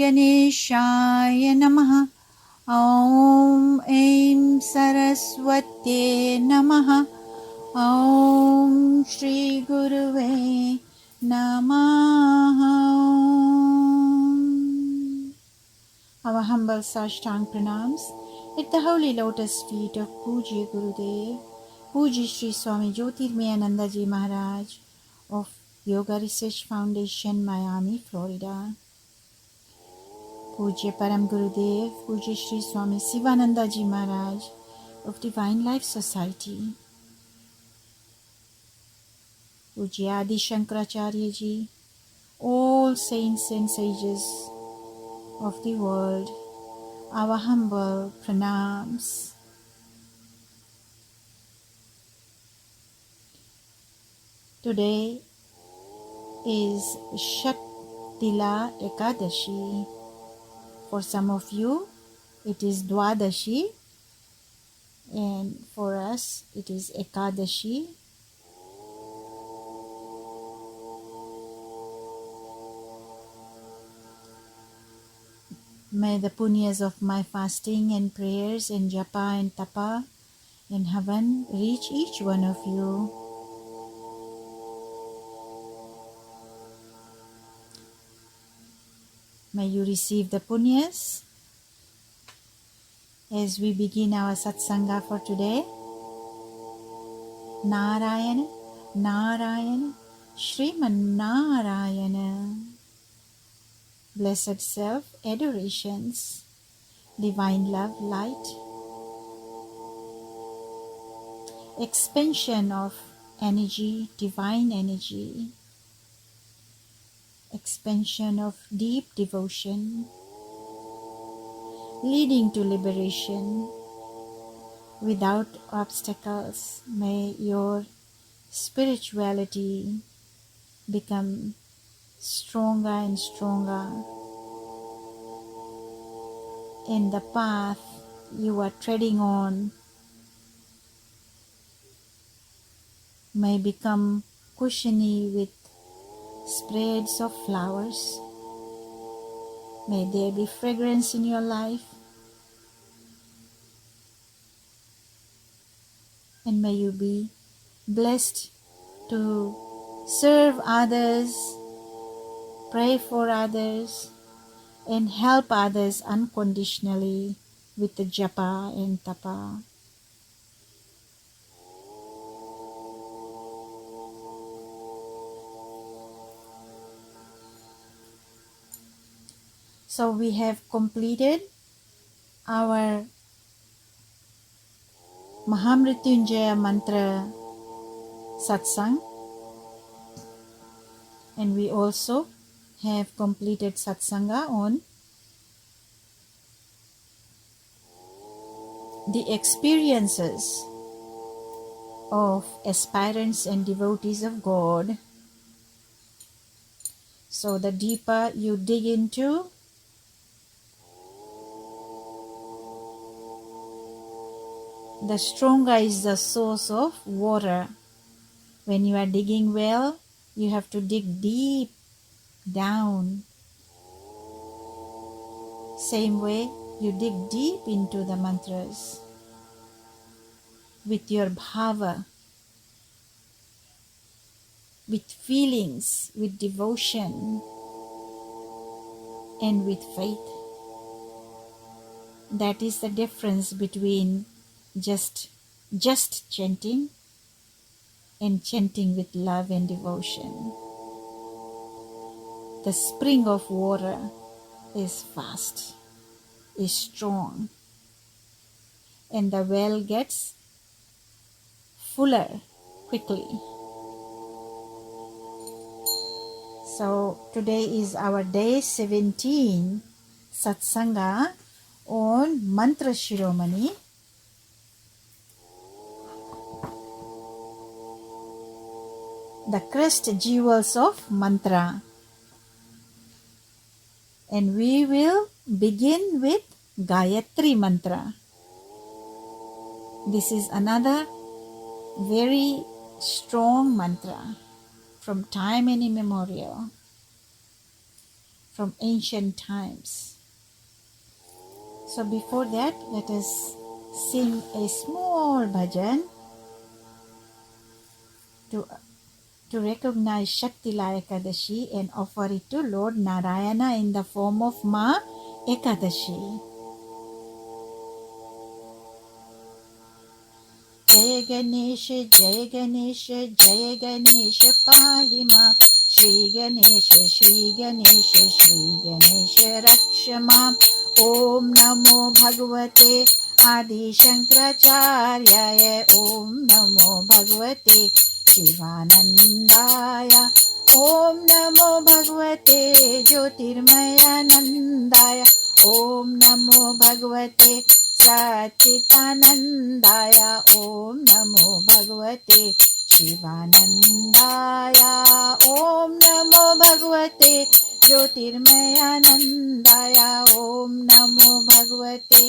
Ganeshaya Namaha. Om Aim Saraswate Namaha. Om Shri Guruve Namaha. Our humble Sashtang pranams at the holy lotus feet of Pujya Gurudev, Pujya Shri Swami Jyotirmayananda Ji Maharaj of Yoga Research Foundation, Miami, Florida. Pujya Param Gurudev, Pujya Shri Swami Sivananda Ji Maharaj of Divine Life Society. Pujya Adi Shankaracharya Ji, all saints and sages of the world, our humble pranams. Today is Shattila Ekadashi. For some of you, it is Dwadashi, and for us, it is Ekadashi. May the punyas of my fasting and prayers and japa and tapa in heaven reach each one of you. May you receive the punyas as we begin our satsanga for today. Narayana, Narayana, Shriman Narayana. Blessed Self, adorations, divine love, light, expansion of energy, divine energy, expansion of deep devotion, leading to liberation without obstacles. May your spirituality become stronger and stronger, and the path you are treading on may become cushiony with spreads of flowers. May there be fragrance in your life, and may you be blessed to serve others, pray for others, and help others unconditionally with the japa and tapa. So we have completed our Mahamrityunjaya mantra satsang, and we also have completed satsanga on the experiences of aspirants and devotees of God. So the deeper you dig into, the stronger is the source of water. When you are digging well, you have to dig deep down. Same way, you dig deep into the mantras with your bhava, with feelings, with devotion, and with faith. That is the difference between just chanting and chanting with love and devotion. The spring of water is fast, is strong, and the well gets fuller quickly. So today is our day 17 satsanga on Mantra Shiromani. The Crest jewels of mantra. And we will begin with Gayatri mantra. This is another very strong mantra from time immemorial. from ancient times. So before that, let us sing a small bhajan to recognize Shaktila Ekadashi and offer it to Lord Narayana in the form of Ma Ekadashi. Jai Ganesh, Jai Ganesh, Jai Ganesh, Pahi Ma. Shri Ganesh, Shri Ganesh, Shri Ganesh, Rakshama. Om Namo Bhagavate Adi Shankaracharya. Om Namo Bhagavate Shivanandaya. Om Namo Bhagavate Jyotirmayanandaya. Om Namo Bhagavate Satchitanandaya. Om Namo Bhagavate Shivanandaya. Om Namo Bhagavate Jyotirmayanandaya. Om Namo Bhagavate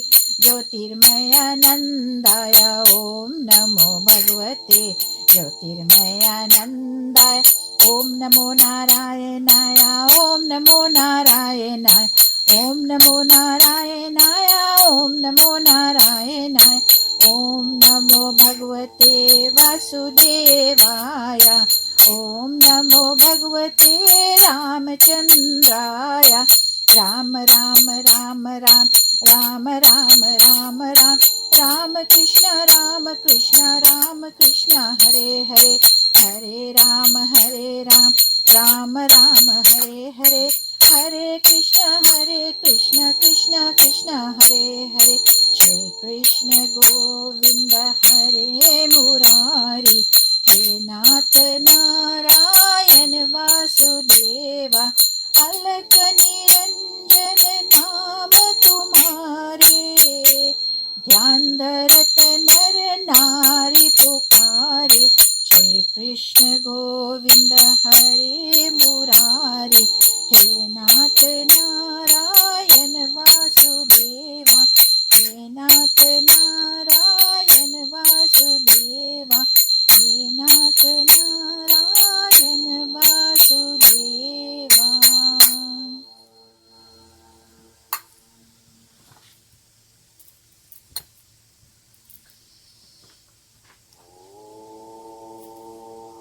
Jyotirmayanandaya. Om Namo Bhagavate Jyotirmayanandaya. Om Namo Narayanaya. Om Namo Narayanaya. Om Namo Narayanaya. Om Namo Narayanaya. Om Namo Bhagavate Vasudevaya. Om Namo Bhagavate Ramachandraya. Ram Ram Ram Ram Ram Ram Ram Ram Rama Krishna Rama Krishna Rama Krishna Hare Hare Hare Rama Rama Rama Hare Hare Hare Krishna Krishna Krishna Hare Hare Shri Krishna Govinda Hare Murari He Nath Narayan Vasudeva Alak Niranjan Naam Tumhare Dhyan Dharat Nar Nari Pukare Shri Krishna Govinda Hare Murari He Nath Narayan Vasudeva He Nath Narayan Vasudeva He Nath Narayan Vasudeva.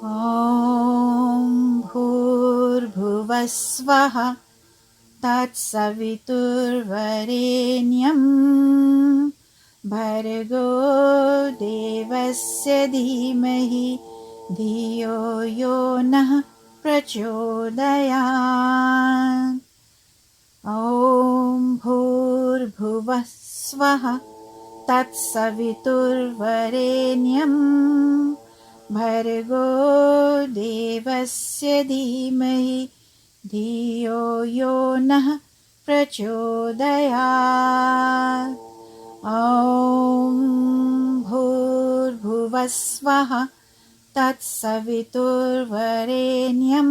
Om Bhurbhuvasvaha Tatsaviturvarenyam Bhargo Devasya Dhimahi Dhiyo Yo Nah Prachodayat. Om Bhurbhuvasvaha Tatsaviturvarenyam Bhargo Devasya Dhimahi Dhiyo Yo Nah Prachodayat. Om Bhurbhuvasvaha Tatsaviturvarenyam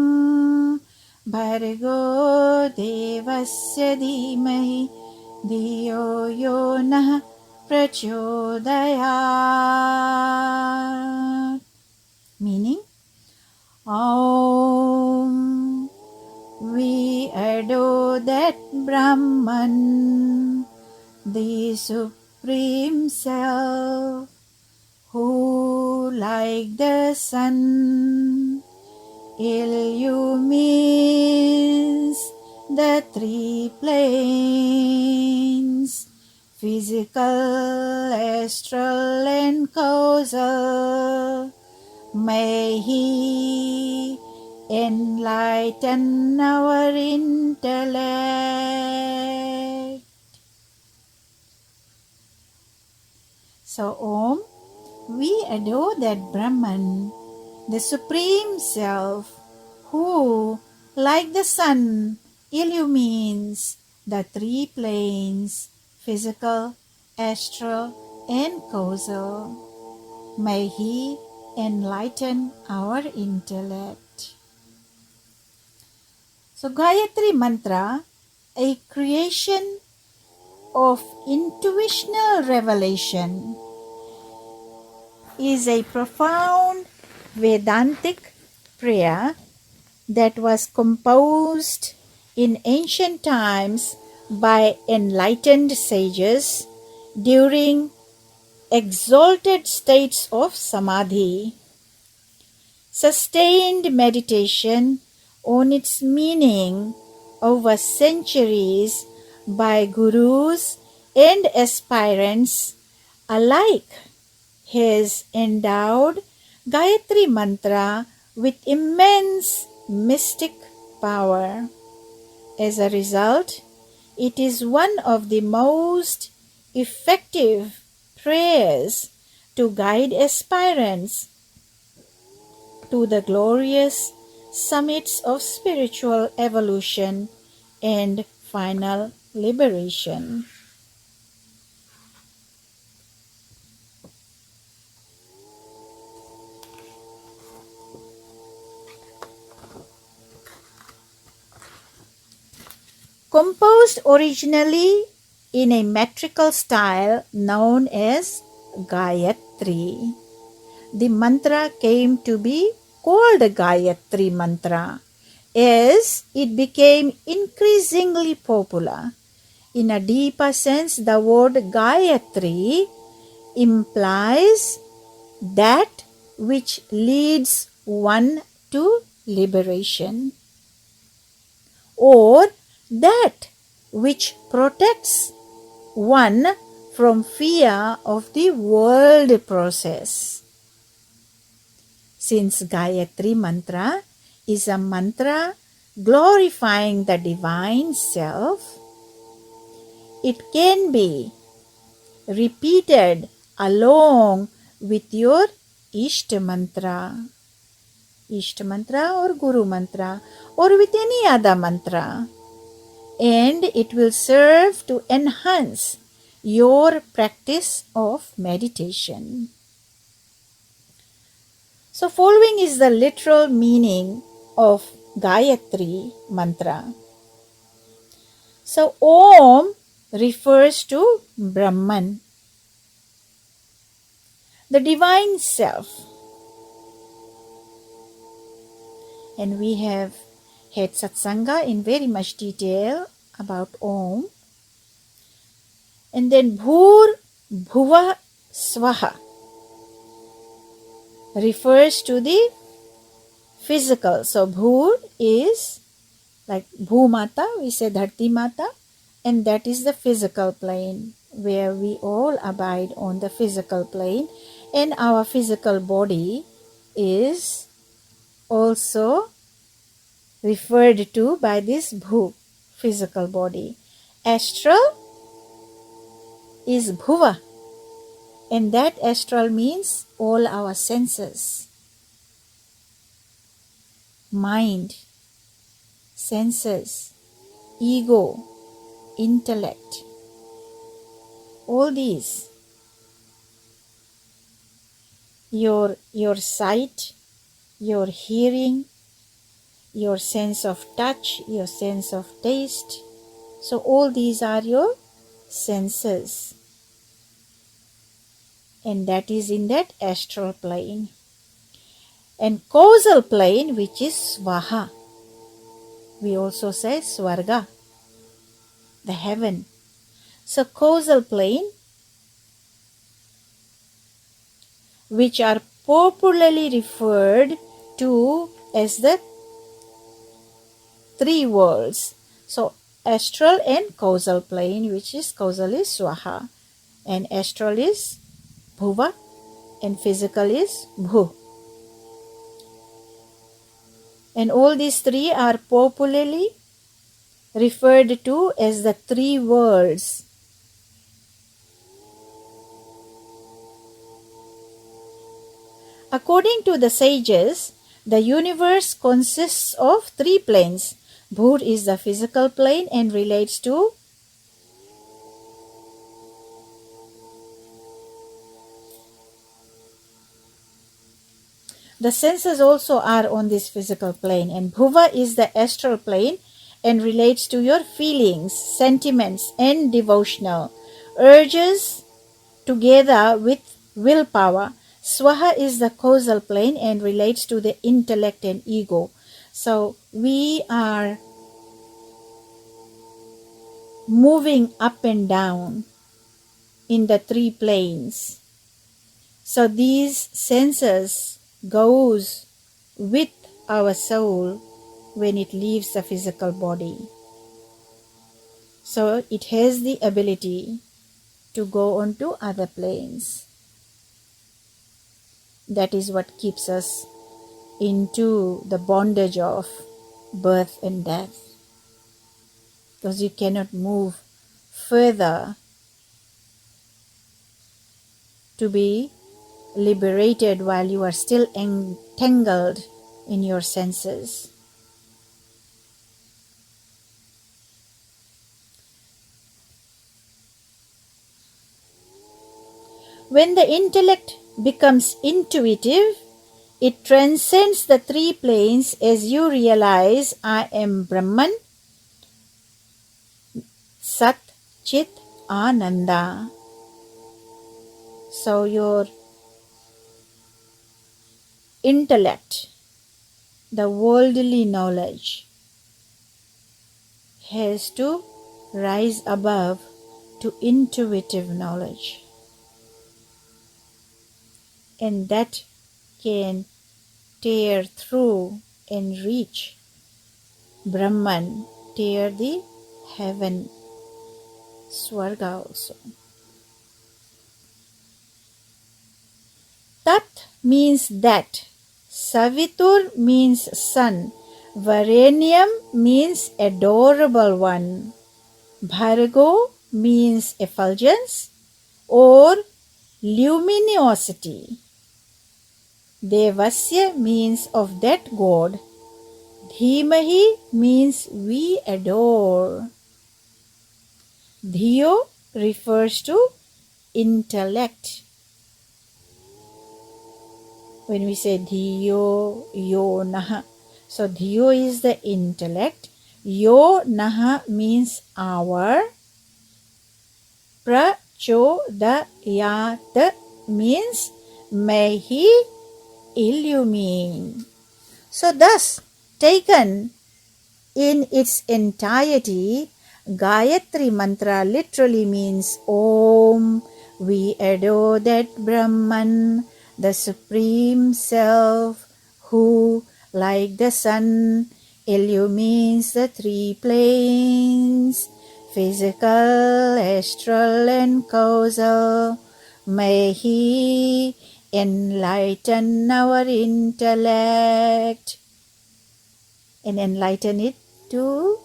Bhargo Devasya Dhimahi Dhiyo Yo Nah Prachodayat. Meaning, Om, we adore that Brahman, the Supreme Self, who like the sun illumines the three planes, physical, astral and causal. May He enlighten our intellect. So Om, we adore that Brahman, the Supreme Self, who, like the sun, illumines the three planes, physical, astral, and causal. May He enlighten our intellect. So Gayatri Mantra, a creation of intuitional revelation, is a profound Vedantic prayer that was composed in ancient times by enlightened sages during exalted states of samadhi. Sustained meditation on its meaning over centuries by gurus and aspirants alike has endowed Gayatri Mantra with immense mystic power. As a result, it is one of the most effective prayers to guide aspirants to the glorious summits of spiritual evolution and final liberation. Composed originally in a metrical style known as Gayatri, the mantra came to be called Gayatri Mantra as it became increasingly popular. In a deeper sense, the word Gayatri implies that which leads one to liberation, or that which protects one from fear of the world process. Since Gayatri Mantra is a mantra glorifying the divine self, it can be repeated along with your Ishta Mantra or Guru Mantra, or with any other mantra, and it will serve to enhance your practice of meditation. So following is the literal meaning of Gayatri Mantra. So Om refers to Brahman, the divine self. And we have had satsanga in very much detail about Om. And then Bhur Bhuva Swaha refers to the physical. So Bhur is like Bhumata, we say Dharti Mata, and that is the physical plane where we all abide on the physical plane, and our physical body is also referred to by this Bhu, physical body. Astral is Bhuva, and that astral means all our senses. Mind, senses, ego, intellect, all these. Your sight, your hearing, your sense of touch, your sense of taste. So all these are your senses. And that is in that astral plane. And causal plane, which is Swaha. We also say Swarga, the heaven. So causal plane, which are popularly referred to as the three worlds. So astral and causal plane, which is causal is Swaha, and astral is Bhuva, and physical is Bhu. And all these three are popularly referred to as the three worlds. According to the sages, the universe consists of three planes. Bhur is the physical plane and relates to the senses also are on this physical plane, and Bhuva is the astral plane and relates to your feelings, sentiments, and devotional urges together with willpower. Swaha is the causal plane and relates to the intellect and ego. So we are moving up and down in the three planes. So these senses goes with our soul when it leaves the physical body. So it has the ability to go on to other planes. That is what keeps us into the bondage of birth and death. Because you cannot move further to be liberated while you are still entangled in your senses. When the intellect becomes intuitive, it transcends the three planes as you realize I am Brahman, Sat, Chit, Ananda. So your intellect, the worldly knowledge, has to rise above to intuitive knowledge. And that can tear through and reach Brahman, tear the heaven, Swarga also. Tat means that, Savitur means sun, Varenyam means adorable one, Bhargo means effulgence or luminosity. Devasya means of that God. Dhimahi means we adore. Dhiyo refers to intellect. When we say Dhiyo, Yo Naha. So Dhiyo is the intellect. Yo Naha means our. Prachodayat means may he illumine. So thus, taken in its entirety, Gayatri Mantra literally means Om. We adore that Brahman, the Supreme Self, who, like the sun, illumines the three planes, physical, astral, and causal. May he enlighten our intellect and enlighten it to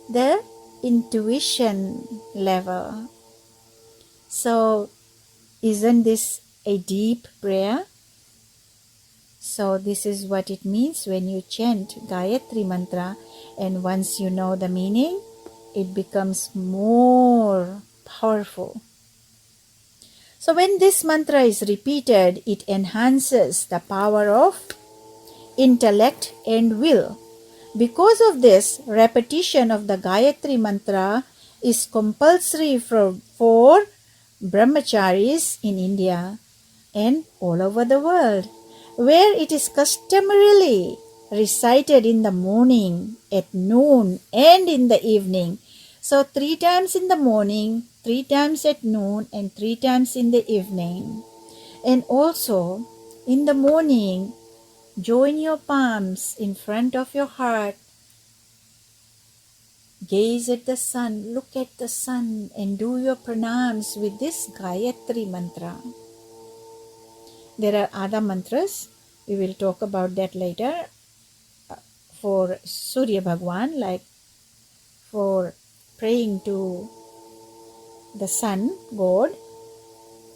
the intuition level. So, isn't this a deep prayer? So, this is what it means when you chant Gayatri Mantra, and once you know the meaning, it becomes more powerful. So when this mantra is repeated, it enhances the power of intellect and will. Because of this, repetition of the Gayatri Mantra is compulsory for brahmacharis in India and all over the world, where it is customarily recited in the morning, at noon, and in the evening. So 3 times in the morning, 3 times at noon, and 3 times in the evening. And also, in the morning, join your palms in front of your heart. Gaze at the sun, look at the sun, and do your pranams with this Gayatri Mantra. There are other mantras. We will talk about that later. For Surya Bhagwan, like for praying to the sun god.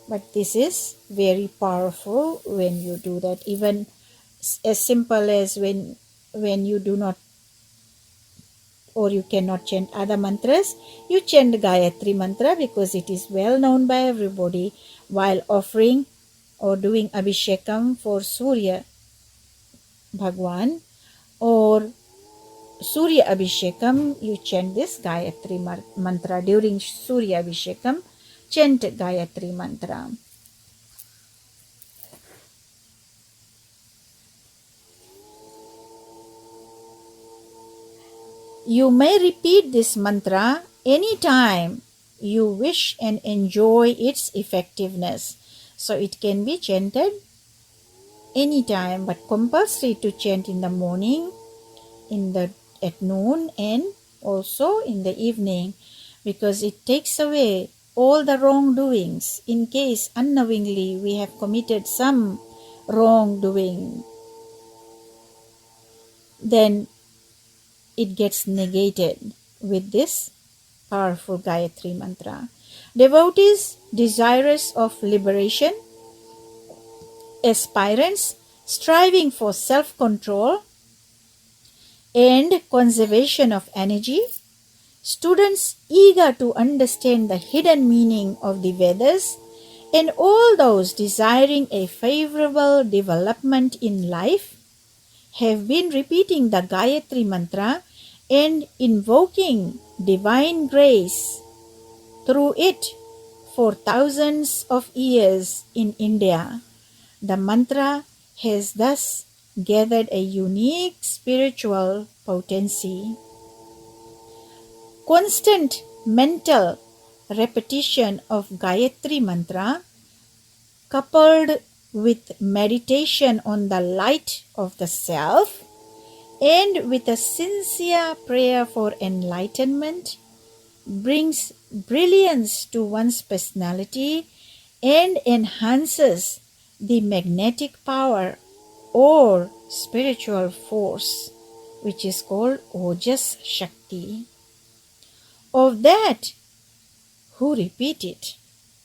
But this is very powerful when you do that. Even as simple as when you do not or you cannot chant other mantras, you chant Gayatri Mantra because it is well known by everybody while offering or doing Abhishekam for Surya Bhagwan or Surya Abhishekam, you chant this Gayatri Mantra. During Surya Abhishekam, chant Gayatri Mantra. You may repeat this mantra anytime you wish and enjoy its effectiveness. So it can be chanted anytime, but compulsory to chant in the morning, at noon, and also in the evening, because it takes away all the wrongdoings. In case unknowingly we have committed some wrongdoing, then it gets negated with this powerful Gayatri mantra. Devotees desirous of liberation, aspirants striving for self-control and conservation of energy, students eager to understand the hidden meaning of the Vedas, and all those desiring a favorable development in life have been repeating the Gayatri mantra and invoking divine grace through it for thousands of years in India. The mantra has thus gathered a unique spiritual potency. Constant mental repetition of Gayatri mantra, coupled with meditation on the light of the self and with a sincere prayer for enlightenment, brings brilliance to one's personality and enhances the magnetic power or spiritual force, which is called Ojas Shakti, of that who repeat it.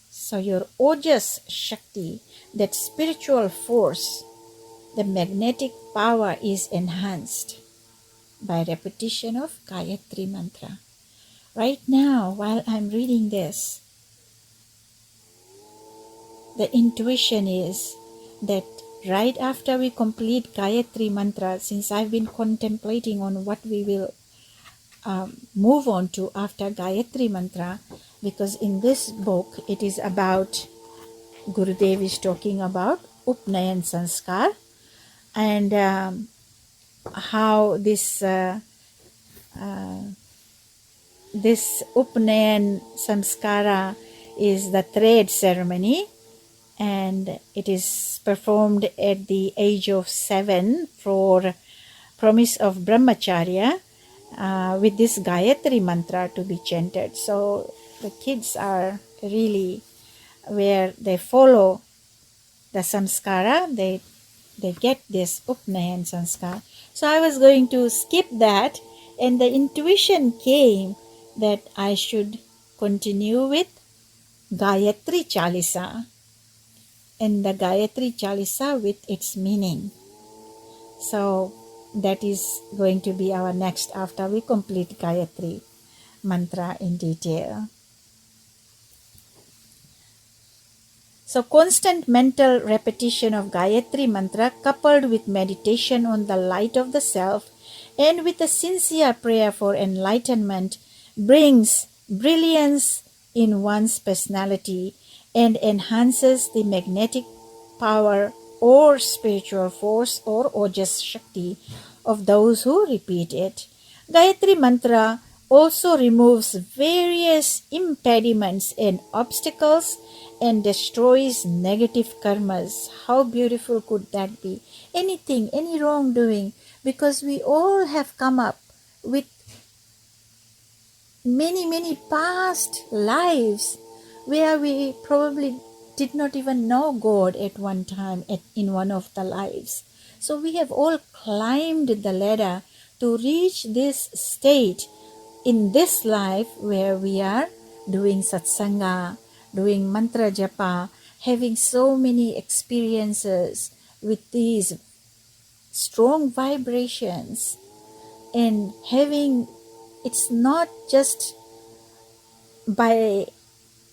So your Ojas Shakti, that spiritual force, the magnetic power, is enhanced by repetition of Gayatri mantra. Right now, while I'm reading this, the intuition is that right after we complete Gayatri mantra, since I've been contemplating on what we will move on to after Gayatri mantra, because in this book it is about, Gurudev is talking about Upnayan Sanskar, and how this Upnayan Samskara is the thread ceremony, and it is performed at the age of 7 for promise of brahmacharya, with this Gayatri mantra to be chanted. So the kids are really, where they follow the samskara, they get this Upnayan Sanskar. So I was going to skip that, and the intuition came that I should continue with Gayatri Chalisa, and the Gayatri Chalisa with its meaning. So that is going to be our next after we complete Gayatri mantra in detail. So constant mental repetition of Gayatri mantra, coupled with meditation on the light of the self and with a sincere prayer for enlightenment, brings brilliance in one's personality and enhances the magnetic power or spiritual force or Ojas Shakti of those who repeat it. Gayatri mantra also removes various impediments and obstacles and destroys negative karmas. How beautiful could that be? Anything, any wrongdoing, because we all have come up with many past lives where we probably did not even know God at one time in one of the lives. So we have all climbed the ladder to reach this state in this life where we are doing satsanga, doing mantra japa, having so many experiences with these strong vibrations, and having, it's not just by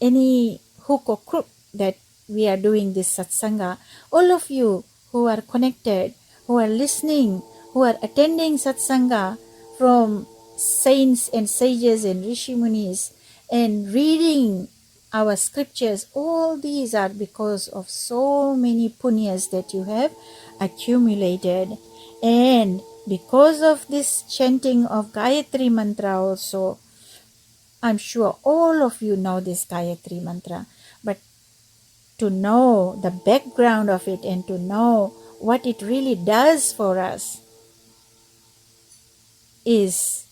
any hook or crook that we are doing this satsanga. All of you who are connected, who are listening, who are attending satsanga from saints and sages and rishi munis, and reading our scriptures, all these are because of so many punyas that you have accumulated. And because of this chanting of Gayatri mantra also, I'm sure all of you know this Gayatri mantra, but to know the background of it and to know what it really does for us is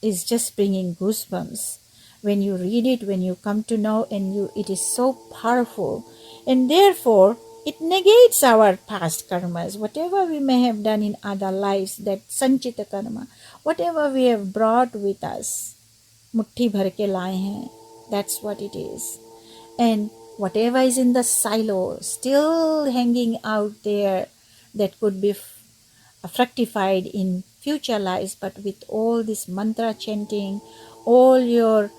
just bringing goosebumps. When you read it, when you come to know, it is so powerful. And therefore, it negates our past karmas, whatever we may have done in other lives, that sanchita karma, whatever we have brought with us, mutti bhar ke laaye hain, that's what it is. And whatever is in the silo, still hanging out there, that could be fructified in future lives, but with all this mantra chanting, all your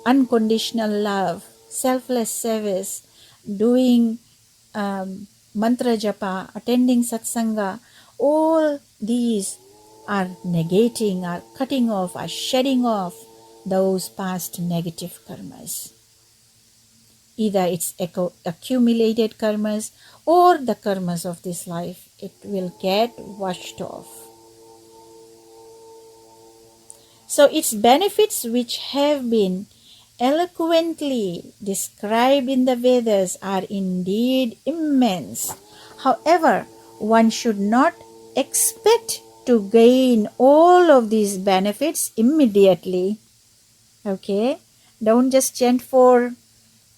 unconditional love, selfless service, doing mantra japa, attending satsanga, all these are negating, are cutting off, are shedding off those past negative karmas. Either it's accumulated karmas or the karmas of this life, it will get washed off. So its benefits, which have been eloquently described in the Vedas, are indeed immense. However, one should not expect to gain all of these benefits immediately. Okay? Don't just chant for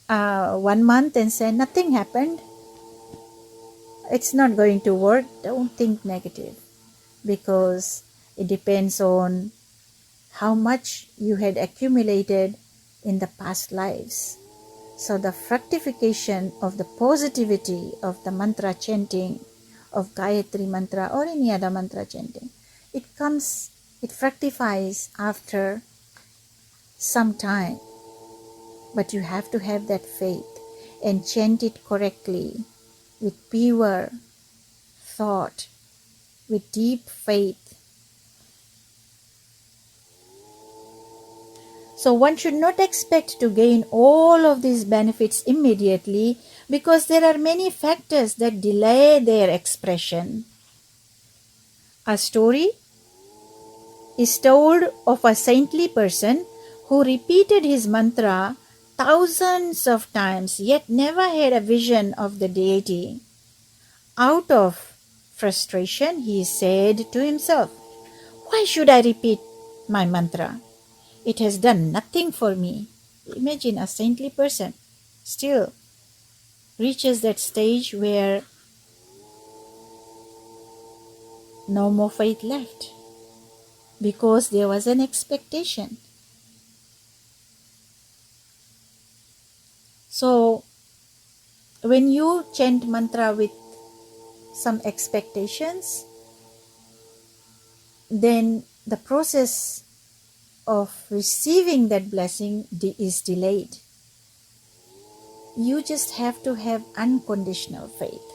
1 month and say nothing happened. It's not going to work. Don't think negative, because it depends on how much you had accumulated in the past lives. So the fructification of the positivity of the mantra chanting, of Gayatri mantra or any other mantra chanting, it fructifies after some time. But you have to have that faith and chant it correctly, with pure thought, with deep faith. So one should not expect to gain all of these benefits immediately, because there are many factors that delay their expression. A story is told of a saintly person who repeated his mantra thousands of times, yet never had a vision of the deity. Out of frustration, he said to himself, "Why should I repeat my mantra? It has done nothing for me." Imagine a saintly person still reaches that stage where no more faith left, because there was an expectation. So when you chant mantra with some expectations, then the process of receiving that blessing is delayed. You just have to have unconditional faith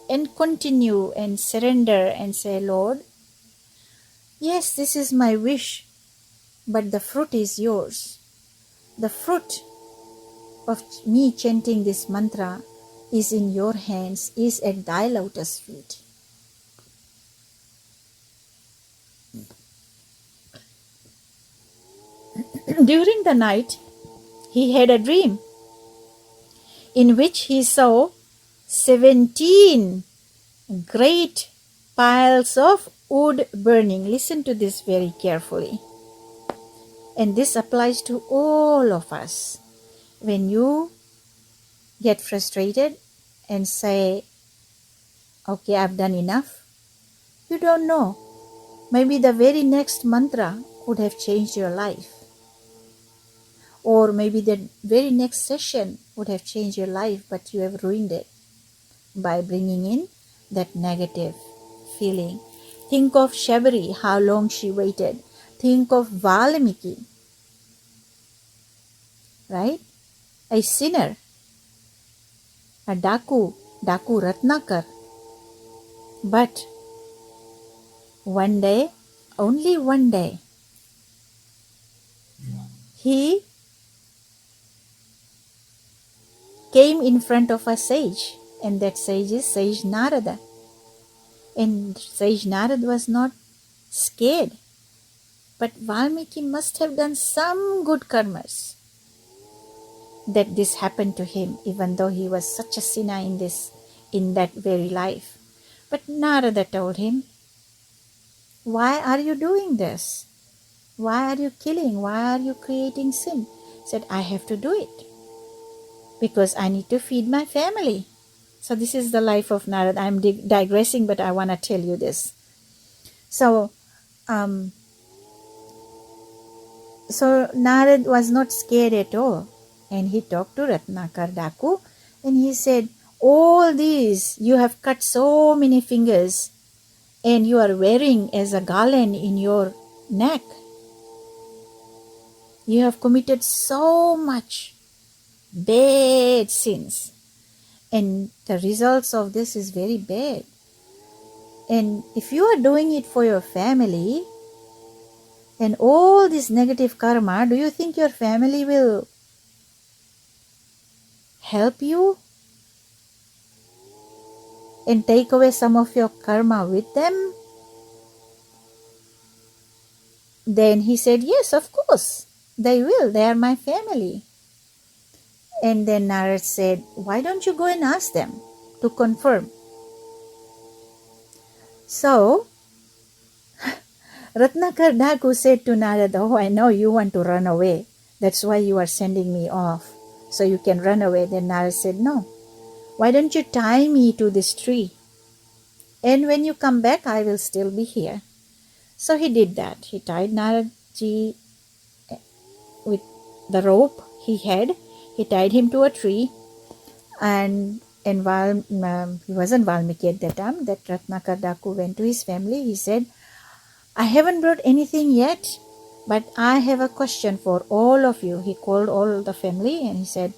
and continue and surrender and say, "Lord, yes, this is my wish, but the fruit is yours. The fruit of me chanting this mantra is in your hands, is at thy lotus feet." During the night, he had a dream in which he saw 17 great piles of wood burning. Listen to this very carefully. And this applies to all of us. When you get frustrated and say, "Okay, I've done enough," you don't know. Maybe the very next mantra could have changed your life. Or maybe the very next session would have changed your life, but you have ruined it by bringing in that negative feeling. Think of Shabari, how long she waited. Think of Valmiki, right? A sinner, a Daku Ratnakar. But one day, only one day, he came in front of a sage, and that sage is Sage Narada. And Sage Narada was not scared. But Valmiki must have done some good karmas that this happened to him, even though he was such a sinner in that very life. But Narada told him, why are you doing this? Why are you killing? Why are you creating sin? He said, I have to do it because I need to feed my family. So this is the life of Narada. I'm digressing, but I want to tell you this. So Narad was not scared at all. And he talked to Ratnakar Daku and he said, all these, you have cut so many fingers and you are wearing as a garland in your neck. You have committed so much bad sins. And the results of this is very bad. And if you are doing it for your family and all this negative karma, do you think your family will help you and take away some of your karma with them? Then he said, yes, of course, they will. They are my family. And then Narad said, why don't you go and ask them to confirm? So Ratnakar Daku said to Narad, oh, I know you want to run away. That's why you are sending me off, so you can run away. Then Narad said, no, why don't you tie me to this tree? And when you come back, I will still be here. So he did that. He tied Naradji with the rope he had. He tied him to a tree. And while he wasn't Valmiki at that time, that Ratnakar Daku went to his family. He said, I haven't brought anything yet, but I have a question for all of you. He called all the family and he said,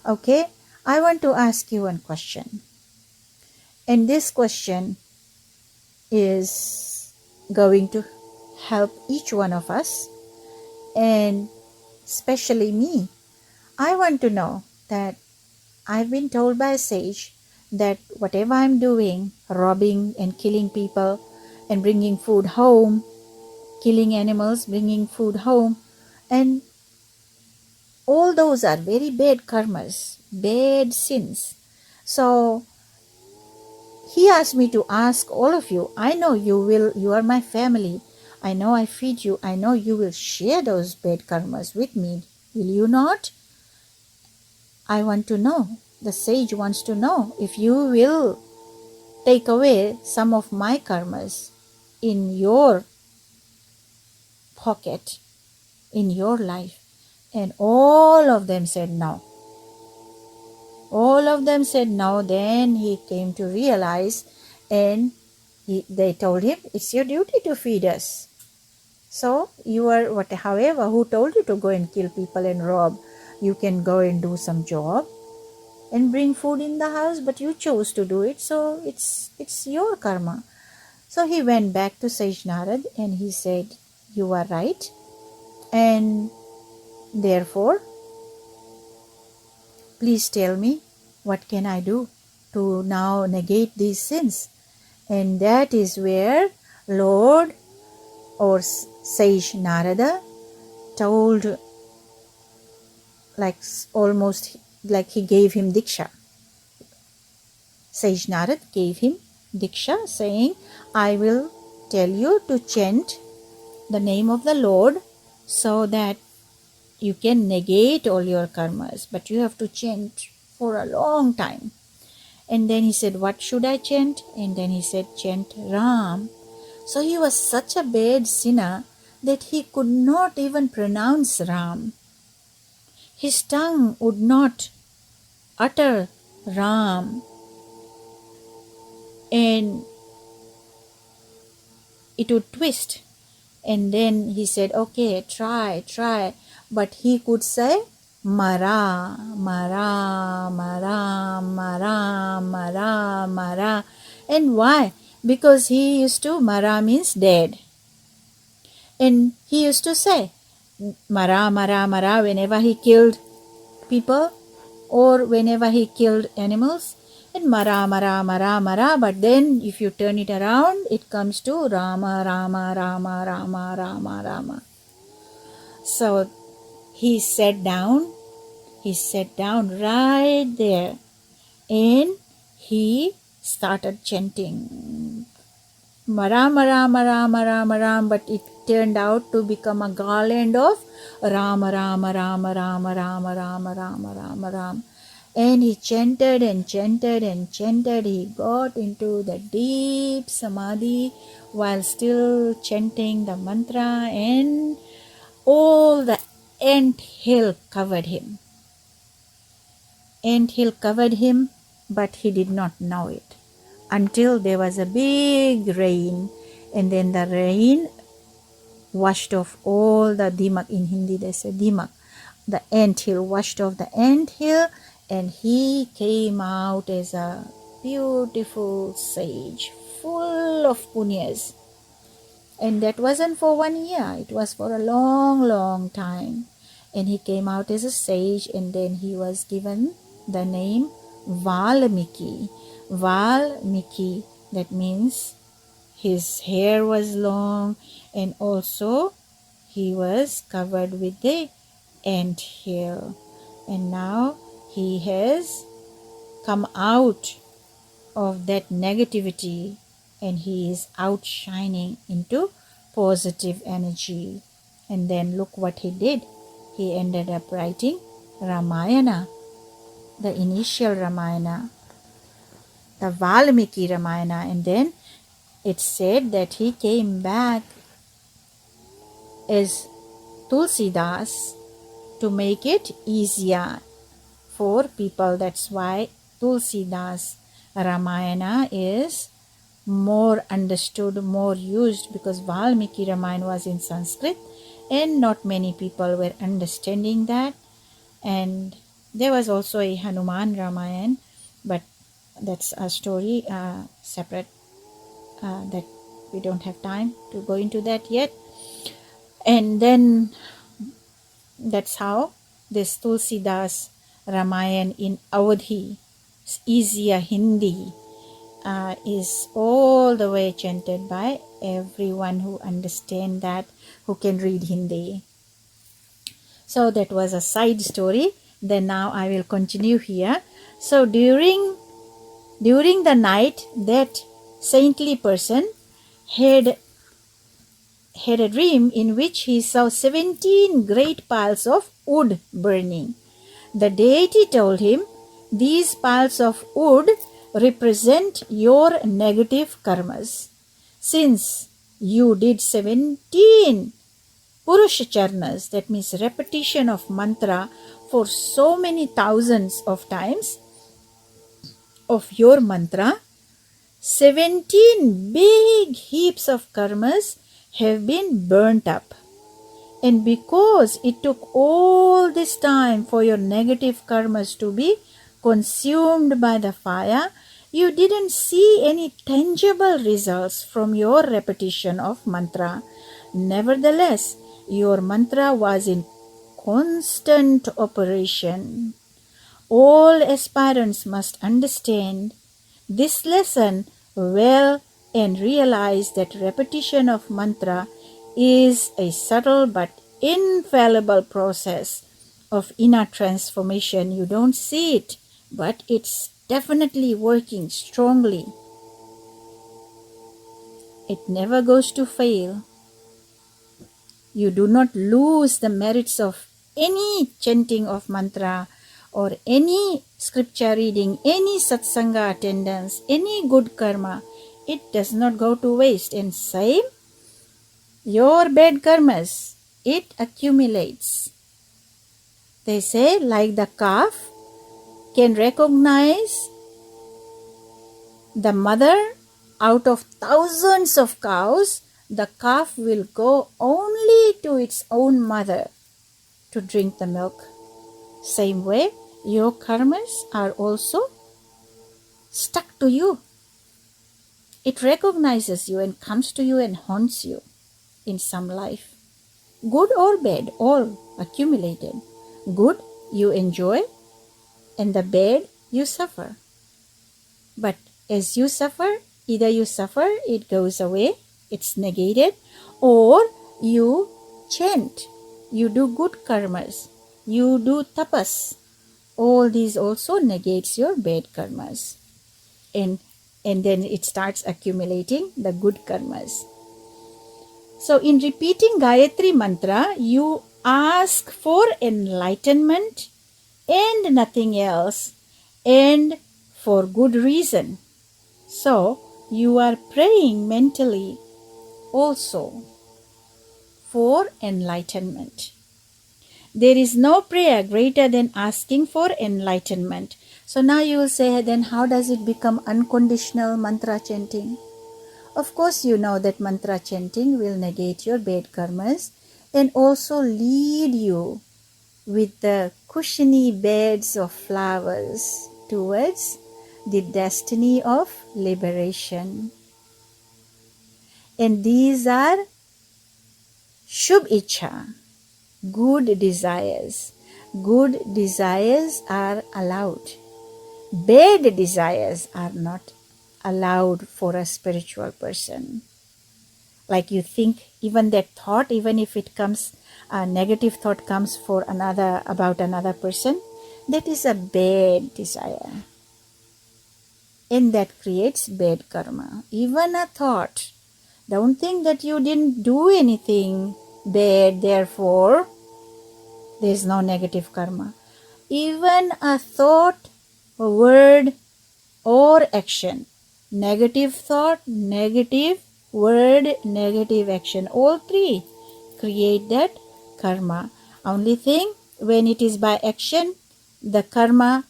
okay, I want to ask you one question. And this question is going to help each one of us, and especially me. I want to know that I've been told by a sage that whatever I'm doing, robbing and killing people and bringing food home, killing animals, bringing food home, and all those are very bad karmas, bad sins. So he asked me to ask all of you, I know you are my family. I know I feed you. I know you will share those bad karmas with me. Will you not? I want to know. The sage wants to know if you will take away some of my karmas in your pocket, in your life. And all of them said no. All of them said no. Then he came to realize, and they told him, it's your duty to feed us. So you are, however, who told you to go and kill people and rob? You can go and do some job and bring food in the house, but you chose to do it, so it's your karma. So he went back to Sage Narad and he said, you are right, and therefore please tell me, what can I do to now negate these sins? And that is where Lord or Sage Narada told, almost like he gave him Diksha. Sage Narad gave him Diksha, saying, I will tell you to chant the name of the Lord so that you can negate all your karmas, but you have to chant for a long time. And then he said, what should I chant? And then he said, chant Ram. So he was such a bad sinner that he could not even pronounce Ram. His tongue would not utter Ram. And it would twist. And then he said, okay, try. But he could say, Mara, Mara, Mara, Mara, Mara, Mara. And why? Because he used to, Mara means dead. And he used to say, Mara, Mara, Mara, whenever he killed people or whenever he killed animals. and Rama, Rama, Rama, Rama. But then if you turn it around, it comes to Rama, Rama, Rama, Rama, Rama, Rama. So he sat down right there, and he started chanting Rama, Rama, Rama, Rama, Rama, but it turned out to become a garland of Rama, Rama, Rama, Rama, Rama, Rama, Rama, Rama, Rama. And he chanted and chanted and chanted. He got into the deep samadhi while still chanting the mantra, and all the ant hill covered him. Ant hill covered him, but he did not know it until there was a big rain, and then the rain washed off all the dimak. In Hindi they say dimak. The ant hill washed off the ant hill, and he came out as a beautiful sage full of punyas. And that wasn't for 1 year, it was for a long time. And he came out as a sage, and then he was given the name Valmiki. Valmiki, that means his hair was long, and also he was covered with the ant hill. And now he has come out of that negativity, and he is outshining into positive energy. And then look what he did. He ended up writing Ramayana, the initial Ramayana, the Valmiki Ramayana. And then it said that he came back as Tulsidas to make it easier for people. That's why Tulsidas Ramayana is more understood, more used, because Valmiki Ramayana was in Sanskrit and not many people were understanding that. And there was also a Hanuman Ramayana, but that's a story separate that we don't have time to go into that yet. And then that's how this Tulsidas Ramayana in Awadhi, easier Hindi, is all the way chanted by everyone who understand that, who can read Hindi. So that was a side story. Then now I will continue here. So during the night, that saintly person had a dream in which he saw 17 great piles of wood burning. The deity told him, these piles of wood represent your negative karmas. Since you did 17 Purusha Charnas, that means repetition of mantra for so many thousands of times of your mantra, 17 big heaps of karmas have been burnt up. And because it took all this time for your negative karmas to be consumed by the fire, you didn't see any tangible results from your repetition of mantra. Nevertheless, your mantra was in constant operation. All aspirants must understand this lesson well and realize that repetition of mantra is a subtle but infallible process of inner transformation. You don't see it, but it's definitely working strongly. It never goes to fail. You do not lose the merits of any chanting of mantra or any scripture reading, any satsanga attendance, any good karma. It does not go to waste. And same, your bad karmas, it accumulates. They say, like the calf can recognize the mother out of thousands of cows, the calf will go only to its own mother to drink the milk. Same way, your karmas are also stuck to you. It recognizes you and comes to you and haunts you in some life. Good or bad, all accumulated. Good you enjoy, and the bad you suffer. But as you suffer, either you suffer, it goes away, it's negated, or you chant, you do good karmas, you do tapas. All these also negates your bad karmas. And then it starts accumulating the good karmas. So in repeating Gayatri mantra, you ask for enlightenment and nothing else, and for good reason. So you are praying mentally also for enlightenment. There is no prayer greater than asking for enlightenment. So now you will say, then how does it become unconditional mantra chanting? Of course, you know that mantra chanting will negate your bad karmas and also lead you with the cushiony beds of flowers towards the destiny of liberation. And these are Shubh Ichha, good desires. Good desires are allowed. Bad desires are not allowed for a spiritual person. Like you think, even that thought, even if it comes, a negative thought comes about another person, that is a bad desire. And that creates bad karma. Even a thought. Don't think that you didn't do anything bad, therefore there is no negative karma. Even a thought, a word, or action. Negative thought, negative word, negative action. All three create that karma. Only thing, when it is by action, the karma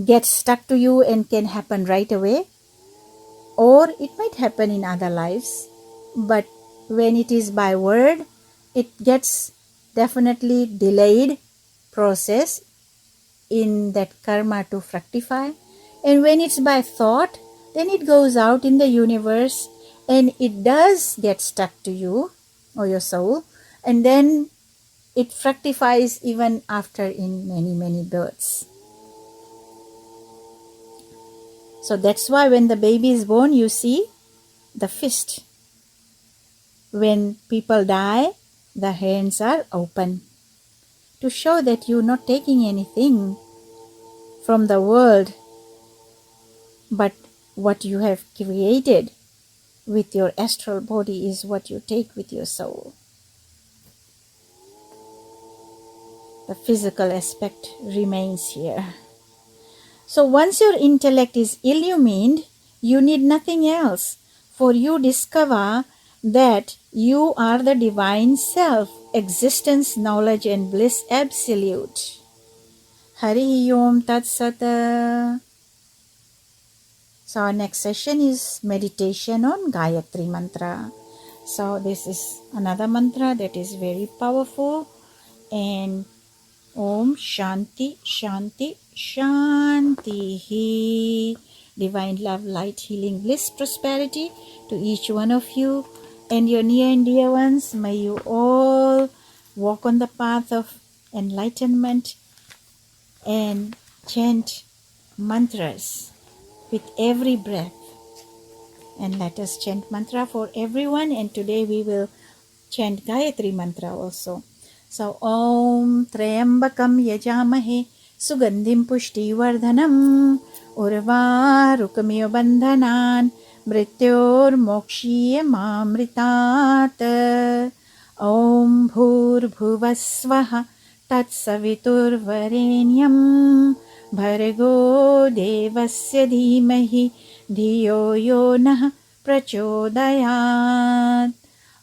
gets stuck to you and can happen right away. Or it might happen in other lives. But when it is by word, it gets definitely delayed process in that karma to fructify. And when it's by thought, then it goes out in the universe and it does get stuck to you or your soul, and then it fructifies even after in many, many births. So that's why when the baby is born, you see the fist. When people die, the hands are open to show that you're not taking anything from the world, but what you have created with your astral body is what you take with your soul. The physical aspect remains here. So once your intellect is illumined, you need nothing else, for you discover that you are the divine self, existence, knowledge and bliss absolute. Hari Om Tat Sat. So our next session is meditation on Gayatri mantra. So this is another mantra that is very powerful. And Om Shanti Shanti Shanti. Divine love, light, healing, bliss, prosperity to each one of you and your near and dear ones. May you all walk on the path of enlightenment and chant mantras with every breath. And let us chant mantra for everyone. And today we will chant Gayatri mantra also. So Om Trayambakam Yajamahe Sugandhim Pushtivardhanam Urvarukamyo Bandhanan Mrityor Mokshiya Mamritat. Om Bhurbhuvasvaha Tatsavitur Varenyam Bhargo Devasya Dhimahi Dhiyo Yo Nah Prachodayat.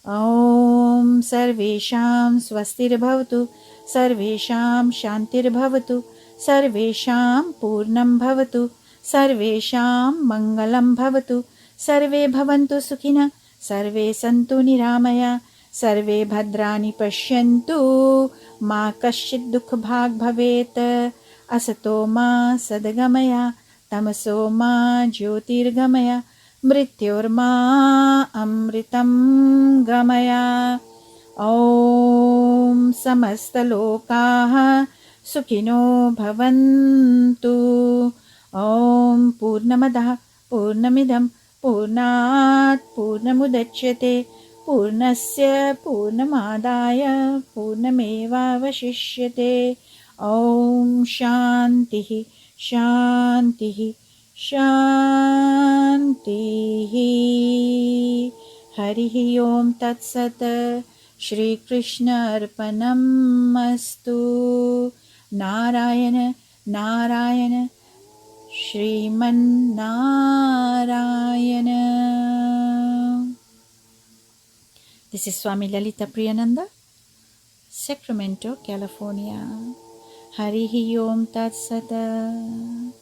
Om Sarvesham Swastirbhavatu Sarvesham Shantirbhavatu Sarvesham Purnam Bhavatu Sarvesham Mangalam Bhavatu Sarve Bhavantu Sukhina Sarve Santu Niramaya Sarve Bhadrani Pashyantu Ma Kashchid Dukh Bhag Bhavet Asato Ma Sadagamaya Tamaso Ma Jyotirgamaya Mrityorma Amritam Gamaya. Om Samastalokaha Sukhino Bhavantu. ॐ पूर्णमदः पूर्णमिदं पूर्णात् पूर्णमुदच्यते पूर्णस्य पूर्णमादाय पूर्णमेवावशिष्यते ॐ शान्तिः शान्तिः शान्तिः हरिः ॐ तत्सत् Shrikrishna अर्पणमस्तु Narayan Narayan Sriman Narayana. This is Swami Lalita Priyananda, Sacramento, California. Harihi Om Tat Sat.